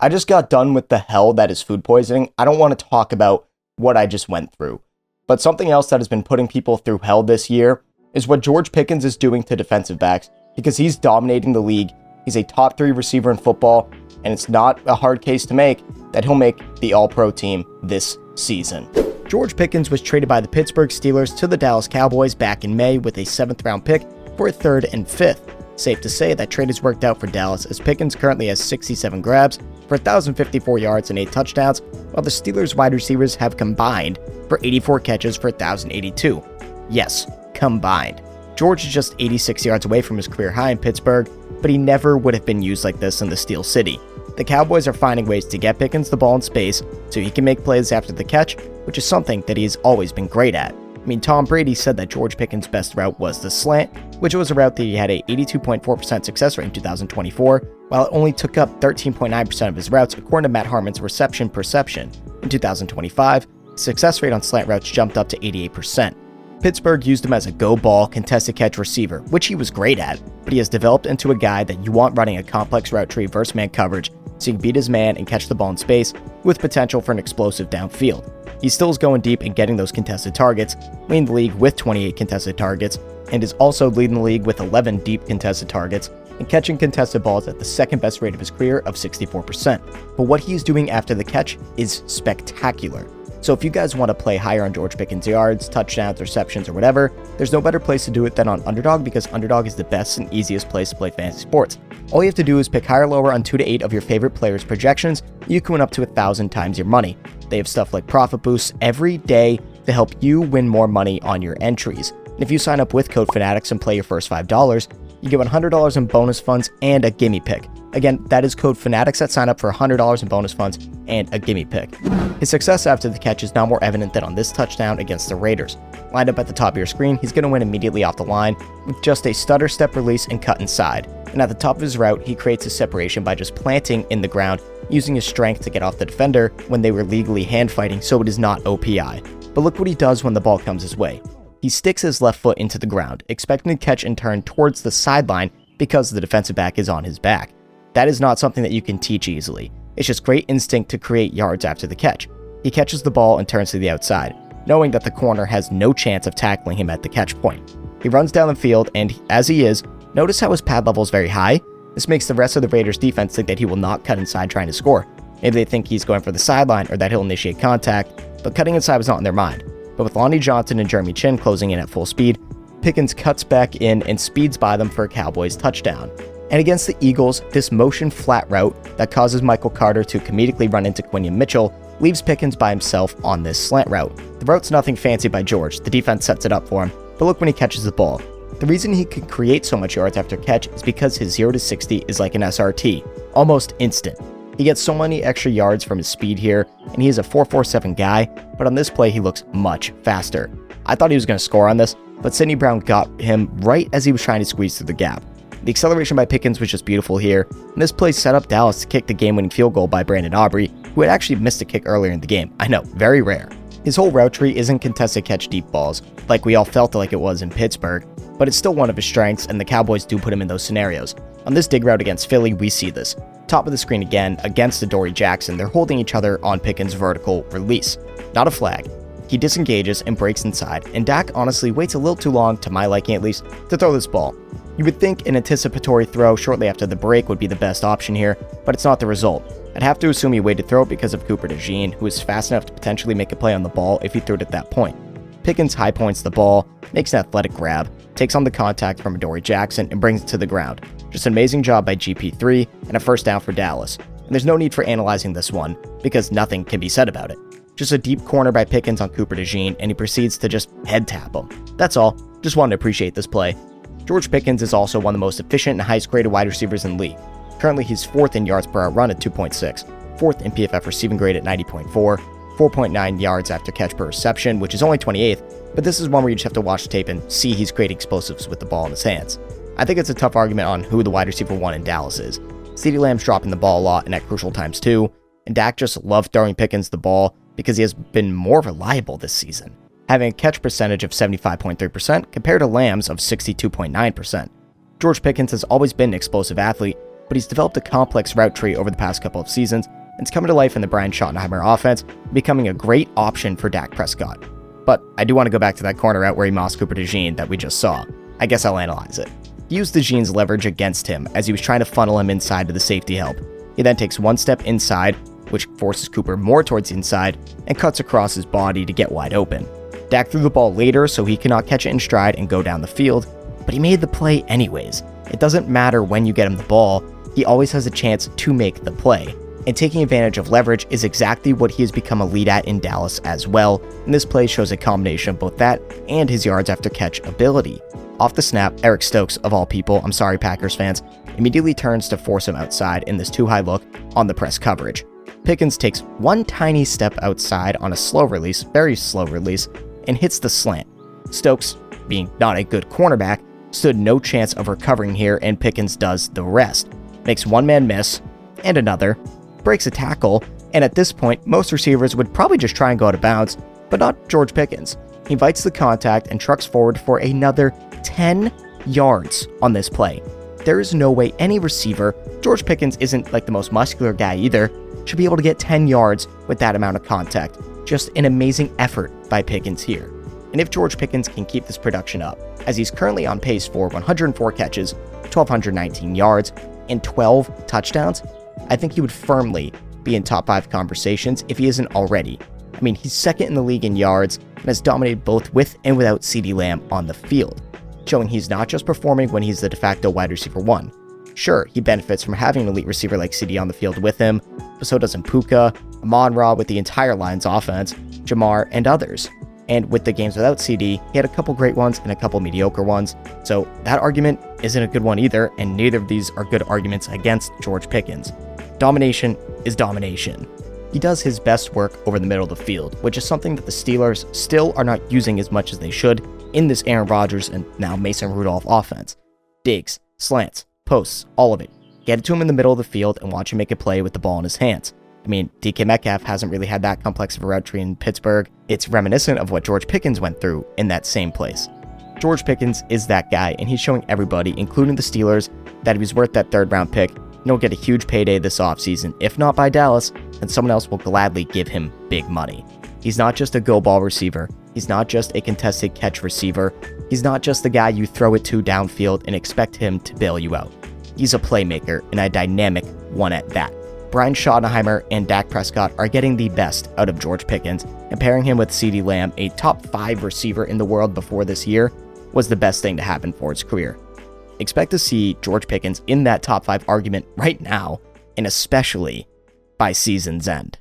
I just got done with the hell that is food poisoning. I don't want to talk about what I just went through. But something else that has been putting people through hell this year is what George Pickens is doing to defensive backs, because he's dominating the league. He's a top 3 receiver in football, and it's not a hard case to make that he'll make the All-Pro team this season. George Pickens was traded by the Pittsburgh Steelers to the Dallas Cowboys back in May with a 7th round pick for a 3rd and 5th. Safe to say that trade has worked out for Dallas, as Pickens currently has 67 grabs for 1,054 yards and 8 touchdowns, while the Steelers wide receivers have combined for 84 catches for 1,082. Yes, combined. George is just 86 yards away from his career high in Pittsburgh, but he never would have been used like this in the Steel City. The Cowboys are finding ways to get Pickens the ball in space so he can make plays after the catch, which is something that he's always been great at. I mean, Tom Brady said that George Pickens' best route was the slant, which was a route that he had a 82.4% success rate in 2024, while it only took up 13.9% of his routes according to Matt Harmon's reception perception. In 2025, the success rate on slant routes jumped up to 88%. Pittsburgh used him as a go-ball, contested-catch receiver, which he was great at, but he has developed into a guy that you want running a complex route tree versus man coverage, so you can beat his man and catch the ball in space with potential for an explosive downfield. He still is going deep and getting those contested targets, leading the league with 28 contested targets, and is also leading the league with 11 deep contested targets, and catching contested balls at the 2nd best rate of his career of 64%. But what he is doing after the catch is spectacular. So if you guys want to play higher on George Pickens' yards, touchdowns, receptions, or whatever, there's no better place to do it than on Underdog, because Underdog is the best and easiest place to play fantasy sports. All you have to do is pick higher or lower on 2 to 8 of your favorite players' projections. You can win up to 1,000 times your money. They have stuff like profit boosts every day to help you win more money on your entries. And if you sign up with Code Fanatics and play your first $5, you get $100 in bonus funds and a gimme pick. Again, that is Code Fanatics at sign up for $100 in bonus funds and a gimme pick. His success after the catch is now more evident than on this touchdown against the Raiders. Lined up at the top of your screen, he's going to win immediately off the line with just a stutter step release and cut inside. And at the top of his route, he creates his separation by just planting in the ground, using his strength to get off the defender when they were legally hand fighting, so it is not OPI. But look what he does when the ball comes his way. He sticks his left foot into the ground, expecting to catch and turn towards the sideline because the defensive back is on his back. That is not something that you can teach easily. It's just great instinct to create yards after the catch. He catches the ball and turns to the outside, knowing that the corner has no chance of tackling him at the catch point. He runs down the field, and as he is, notice how his pad level is very high? This makes the rest of the Raiders defense think that he will not cut inside trying to score. Maybe they think he's going for the sideline or that he'll initiate contact, but cutting inside was not in their mind. But with Lonnie Johnson and Jeremy Chin closing in at full speed, Pickens cuts back in and speeds by them for a Cowboys touchdown. And against the Eagles, this motion flat route that causes Michael Carter to comedically run into Quinion Mitchell leaves Pickens by himself on this slant route. The route's nothing fancy by George, the defense sets it up for him, but look when he catches the ball. The reason he can create so much yards after catch is because his 0 to 60 is like an SRT, almost instant. He gets so many extra yards from his speed here, and he is a 4.47 guy, but on this play he looks much faster. I thought he was going to score on this, but Sidney Brown got him right as he was trying to squeeze through the gap. The acceleration by Pickens was just beautiful here, and this play set up Dallas to kick the game-winning field goal by Brandon Aubrey, who had actually missed a kick earlier in the game. I know, very rare. His whole route tree isn't contested catch deep balls, like we all felt like it was in Pittsburgh, but it's still one of his strengths, and the Cowboys do put him in those scenarios. On this dig route against Philly, we see this. Top of the screen again, against Adoree Jackson, they're holding each other on Pickens' vertical release. Not a flag. He disengages and breaks inside, and Dak honestly waits a little too long, to my liking at least, to throw this ball. You would think an anticipatory throw shortly after the break would be the best option here, but it's not the result. I'd have to assume he waited to throw it because of Cooper DeJean, who is fast enough to potentially make a play on the ball if he threw it at that point. Pickens high points the ball, makes an athletic grab, takes on the contact from Adoree Jackson, and brings it to the ground. Just an amazing job by GP3 and a first down for Dallas. And there's no need for analyzing this one, because nothing can be said about it. Just a deep corner by Pickens on Cooper DeJean, and he proceeds to just head tap him. That's all. Just wanted to appreciate this play. George Pickens is also one of the most efficient and highest graded wide receivers in the league. Currently, he's 4th in yards per hour run at 2.6, 4th in PFF receiving grade at 90.4, 4.9 yards after catch per reception, which is only 28th, but this is one where you just have to watch the tape and see he's creating explosives with the ball in his hands. I think it's a tough argument on who the wide receiver 1 in Dallas is. CeeDee Lamb's dropping the ball a lot and at crucial times too, and Dak just loved throwing Pickens the ball because he has been more reliable this season, having a catch percentage of 75.3% compared to Lamb's of 62.9%. George Pickens has always been an explosive athlete, but he's developed a complex route tree over the past couple of seasons, and it's coming to life in the Brian Schottenheimer offense, becoming a great option for Dak Prescott. But I do want to go back to that corner route where he mossed Cooper DeJean that we just saw. I guess I'll analyze it. He used DeJean's leverage against him as he was trying to funnel him inside to the safety help. He then takes one step inside, which forces Cooper more towards the inside, and cuts across his body to get wide open. Dak threw the ball later so he cannot catch it in stride and go down the field, but he made the play anyways. It doesn't matter when you get him the ball, he always has a chance to make the play. And taking advantage of leverage is exactly what he has become elite at in Dallas as well, and this play shows a combination of both that and his yards after catch ability. Off the snap, Eric Stokes, of all people, I'm sorry Packers fans, immediately turns to force him outside in this too high look on the press coverage. Pickens takes one tiny step outside on a slow release, very slow release, and hits the slant. Stokes, being not a good cornerback, stood no chance of recovering here, and Pickens does the rest. Makes one man miss, and another, breaks a tackle, and at this point, most receivers would probably just try and go out of bounds, but not George Pickens. He invites the contact and trucks forward for another 10 yards on this play. There is no way any receiver, George Pickens isn't like the most muscular guy either, should be able to get 10 yards with that amount of contact. Just an amazing effort by Pickens here. And if George Pickens can keep this production up, as he's currently on pace for 104 catches, 1,219 yards, and 12 touchdowns, I think he would firmly be in top 5 conversations if he isn't already. I mean, he's second in the league in yards and has dominated both with and without CeeDee Lamb on the field, showing he's not just performing when he's the de facto wide receiver 1. Sure, he benefits from having an elite receiver like CeeDee on the field with him, but so does Puka, Amon-Ra with the entire Lions offense, Jamar, and others. And with the games without CeeDee, he had a couple great ones and a couple mediocre ones, so that argument isn't a good one either, and neither of these are good arguments against George Pickens. Domination is domination. He does his best work over the middle of the field, which is something that the Steelers still are not using as much as they should in this Aaron Rodgers and now Mason Rudolph offense. Digs, slants, posts, all of it. Get it to him in the middle of the field and watch him make a play with the ball in his hands. I mean, DK Metcalf hasn't really had that complex of a route tree in Pittsburgh. It's reminiscent of what George Pickens went through in that same place. George Pickens is that guy, and he's showing everybody, including the Steelers, that if he's worth that 3rd round pick, he'll get a huge payday this offseason. If not by Dallas, then someone else will gladly give him big money. He's not just a go ball receiver. He's not just a contested catch receiver. He's not just the guy you throw it to downfield and expect him to bail you out. He's a playmaker, and a dynamic one at that. Brian Schottenheimer and Dak Prescott are getting the best out of George Pickens, and pairing him with CeeDee Lamb, a top 5 receiver in the world before this year, was the best thing to happen for his career. Expect to see George Pickens in that top 5 argument right now, and especially by season's end.